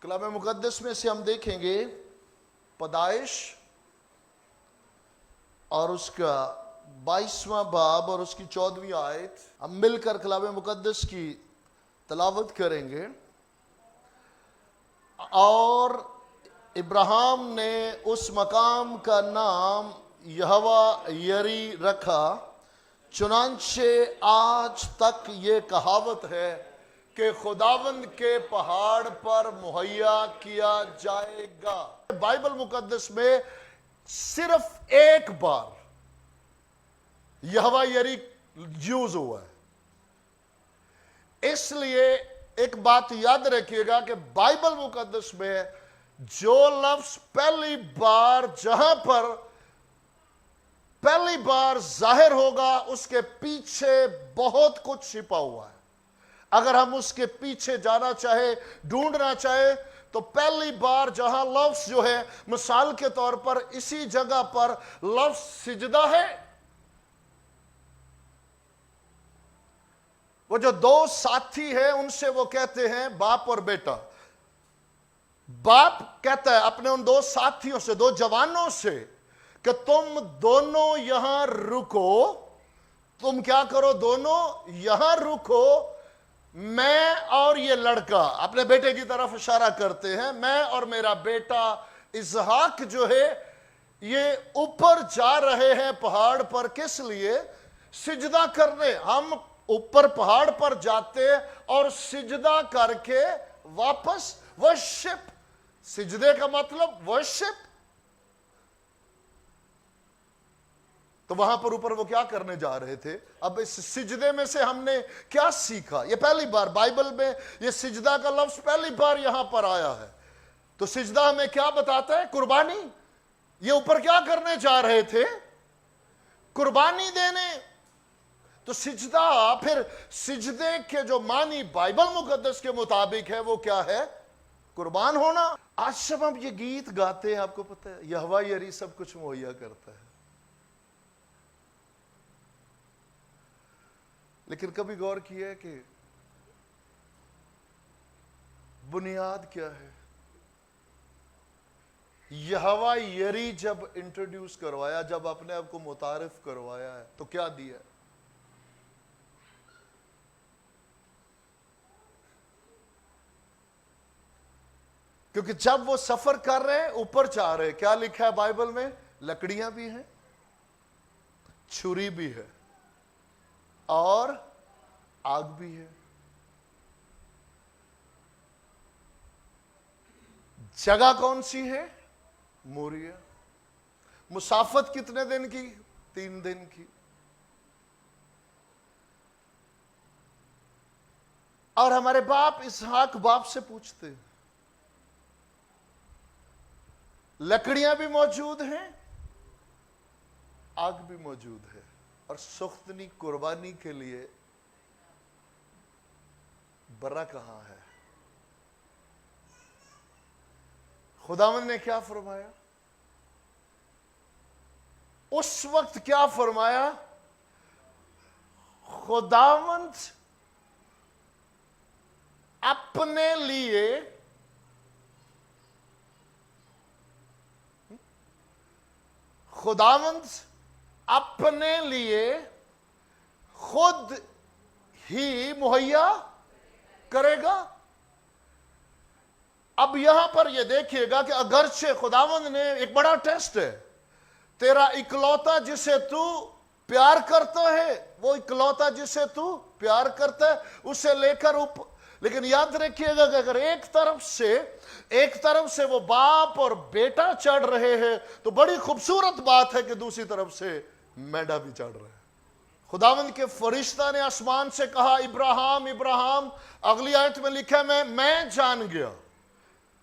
कलाम मुकद्दस में से हम देखेंगे पैदाइश और उसका 22वां बाब और उसकी 14वीं आयत। हम मिलकर कलाम मुकद्दस की तलावत करेंगे। और इब्राहिम ने उस मकाम का नाम यहोवा यरी रखा। चुनांचे आज तक ये कहावत है कि खुदावंद के पहाड़ पर मुहैया किया जाएगा। बाइबल मुकद्दस में सिर्फ एक बार यहोवा यरी यूज हुआ है। इसलिए एक बात याद रखिएगा कि बाइबल मुकद्दस में जो लफ्ज पहली बार जहां पर पहली बार जाहिर होगा उसके पीछे बहुत कुछ छिपा हुआ है। अगर हम उसके पीछे जाना चाहे, ढूंढना चाहे, तो पहली बार जहां लफ्ज जो है, मिसाल के तौर पर इसी जगह पर लफ्ज सिजदा है। वो जो दो साथी हैं उनसे वो कहते हैं बाप और बेटा। बाप कहता है अपने उन दो साथियों से, दो जवानों से कि तुम दोनों यहां रुको। तुम क्या करो? दोनों यहां रुको। मैं और ये लड़का, अपने बेटे की तरफ इशारा करते हैं, मैं और मेरा बेटा इसहाक जो है ये ऊपर जा रहे हैं पहाड़ पर। किस लिए? सिजदा करने। हम ऊपर पहाड़ पर जाते और सिजदा करके वापस वर्शिप। सिजदे का मतलब वर्शिप। तो वहां पर ऊपर वो क्या करने जा रहे थे? अब इस सिजदे में से हमने क्या सीखा? ये पहली बार बाइबल में ये सिजदा का लफ्ज पहली बार यहां पर आया है। तो सिजदा हमें क्या बताता है? कुर्बानी। ये ऊपर क्या करने जा रहे थे? कुर्बानी देने। तो सिजदा, फिर सिजदे के जो मानी बाइबल मुकद्दस के मुताबिक है वो क्या है? कुर्बान होना। आज जब हम ये गीत गाते हैं, आपको पता है यहोवा यरी सब कुछ मुहैया करता है, लेकिन कभी गौर किया है कि बुनियाद क्या है? यहोवा यरी जब इंट्रोड्यूस करवाया, जब अपने आप को मुतारिफ करवाया है, तो क्या दिया? क्योंकि जब वो सफर कर रहे हैं, ऊपर जा रहे हैं, क्या लिखा है बाइबल में? लकड़ियां भी हैं, छुरी भी है और आग भी है। जगह कौन सी है? मोरिया। मुसाफत कितने दिन की? 3 दिन की। और हमारे बाप इसहाक बाप से पूछते हैं, लकड़ियां भी मौजूद हैं, आग भी मौजूद है, और सुख्तनी कुर्बानी के लिए बर्रा कहां है? खुदावंद ने क्या फरमाया? उस वक्त क्या फरमाया? खुदावंद अपने लिए अपने लिए खुद ही मुहैया करेगा। अब यहां पर यह देखिएगा कि अगरचे खुदावंद ने, एक बड़ा टेस्ट है, तेरा इकलौता जिसे तू प्यार करता है, वो इकलौता जिसे तू प्यार करता है उसे लेकर ऊपर। लेकिन याद रखिएगा कि अगर एक तरफ से वो बाप और बेटा चढ़ रहे हैं तो बड़ी खूबसूरत बात है कि दूसरी तरफ से मेढा भी चढ़ रहा है। खुदावंद के फरिश्ता ने आसमान से कहा, इब्राहिम इब्राहिम। अगली आयत में लिखा है मैं जान गया।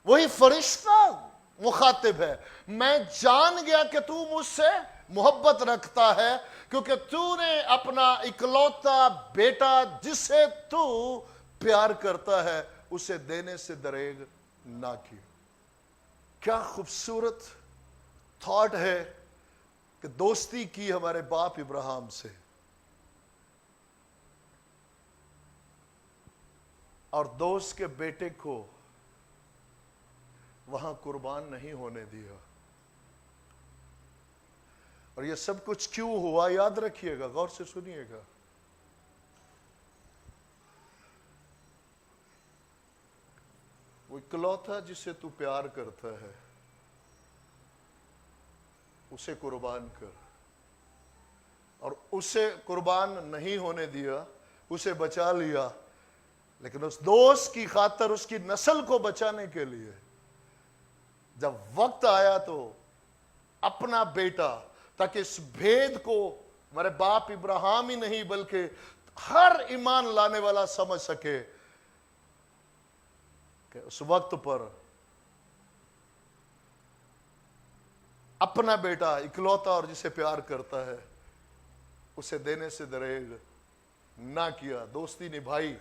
वही फरिश्ता मुखातिब है, मैं जान गया कि तू मुझसे मोहब्बत रखता है, क्योंकि तूने अपना इकलौता बेटा जिसे तू प्यार करता है उसे देने से दरेग ना किया। क्या खूबसूरत थॉट है कि दोस्ती की हमारे बाप इब्राहिम से, और दोस्त के बेटे को वहां कुर्बान नहीं होने दिया। और ये सब कुछ क्यों हुआ याद रखिएगा, गौर से सुनिएगा। वो इकलौता जिसे तू प्यार करता है उसे कुर्बान कर, और उसे कुर्बान नहीं होने दिया, उसे बचा लिया। लेकिन उस दोस्त की खातिर, उसकी नस्ल को बचाने के लिए जब वक्त आया तो अपना बेटा, ताकि इस भेद को हमारे बाप इब्राहिम ही नहीं बल्कि हर ईमान लाने वाला समझ सके कि उस वक्त पर अपना बेटा इकलौता और जिसे प्यार करता है उसे देने से दरेग ना किया, दोस्ती निभाई।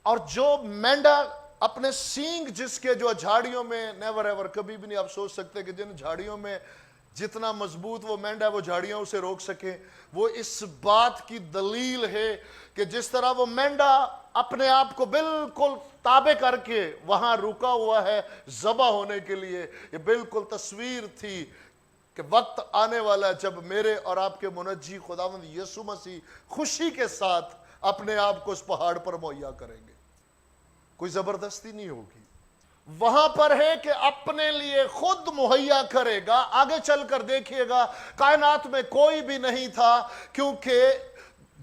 और जो मेंढा अपने सींग जिसके जो झाड़ियों में, नेवर एवर, कभी भी नहीं आप सोच सकते कि जिन झाड़ियों में जितना मजबूत वो मेंढा वो झाड़ियां उसे रोक सके। वो इस बात की दलील है कि जिस तरह वो मेंढा अपने आप को बिल्कुल ताबे करके वहां रुका हुआ है ज़बह होने के लिए, ये बिल्कुल तस्वीर थी कि वक्त आने वाला है जब मेरे और आपके मुनज्जी खुदावंद यीशु मसीह खुशी के साथ अपने आप को उस पहाड़ पर मुहैया करेंगे। कोई जबरदस्ती नहीं होगी, वहां पर है कि अपने लिए खुद मुहैया करेगा। आगे चलकर देखिएगा, कायनात में कोई भी नहीं था, क्योंकि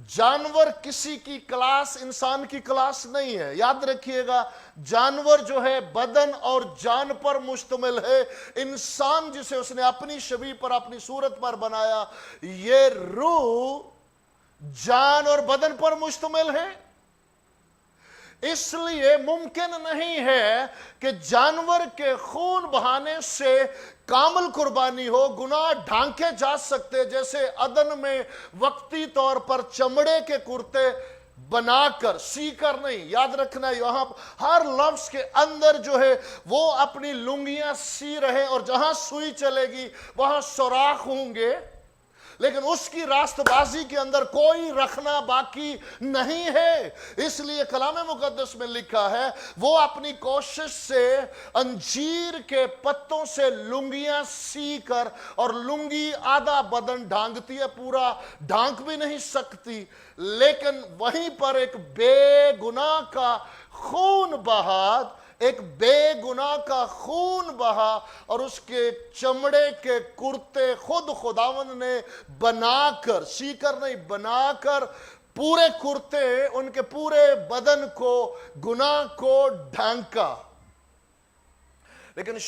जानवर किसी की क्लास इंसान की क्लास नहीं है। याद रखिएगा, जानवर जो है बदन और जान पर मुश्तमिल है। इंसान जिसे उसने अपनी छवि पर, अपनी सूरत पर बनाया, ये रूह जान और बदन पर मुश्तमिल है। इसलिए मुमकिन नहीं है कि जानवर के खून बहाने से कामिल कुर्बानी हो। गुनाह ढांके जा सकते, जैसे अदन में वक्ती तौर पर चमड़े के कुर्ते बनाकर, सीकर नहीं, याद रखना यहां हर लफ्ज के अंदर जो है वो अपनी लुंगियां सी रहे, और जहां सुई चलेगी वहां सुराख होंगे, लेकिन उसकी रास्तबाजी के अंदर कोई रखना बाकी नहीं है। इसलिए कलाम मुकद्दस में लिखा है, वो अपनी कोशिश से अंजीर के पत्तों से लुंगियां सी कर, और लुंगी आधा बदन ढांकती है, पूरा ढांक भी नहीं सकती, लेकिन वहीं पर एक बेगुनाह का खून बहा, एक बेगुनाह का खून बहा, और उसके चमड़े के कुर्ते खुद खुदावंद ने बनाकर, सीकर नहीं, बनाकर पूरे कुर्ते उनके पूरे बदन को, गुनाह को ढांका। लेकिन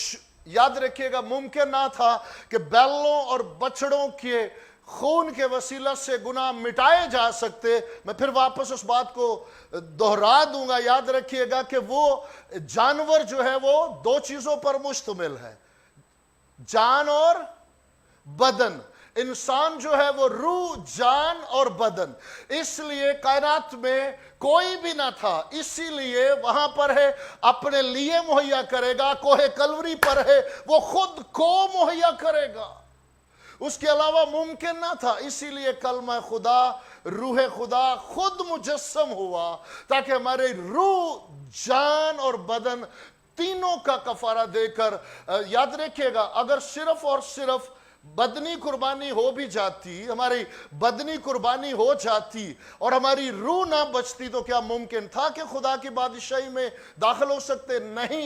याद रखिएगा, मुमकिन ना था कि बैलों और बछड़ों के खून के वसीला से गुनाह मिटाए जा सकते। मैं फिर वापस उस बात को दोहरा दूंगा। याद रखिएगा कि वो जानवर जो है वो दो चीजों पर मुश्तमिल है, जान और बदन। इंसान जो है वो रूह, जान और बदन। इसलिए कायनात में कोई भी ना था, इसीलिए वहां पर है अपने लिए मुहैया करेगा। कोहे कलवरी पर है वो खुद को मुहैया करेगा, उसके अलावा मुमकिन ना था। इसीलिए कलमा खुदा, रूह खुदा खुद मुजस्सम हुआ, ताकि हमारे रूह, जान और बदन तीनों का कफारा देकर, याद रखिएगा, अगर सिर्फ और सिर्फ बदनी कुर्बानी हो भी जाती, हमारी बदनी कुर्बानी हो जाती और हमारी रूह ना बचती, तो क्या मुमकिन था कि खुदा की बादशाही में दाखिल हो सकते? नहीं।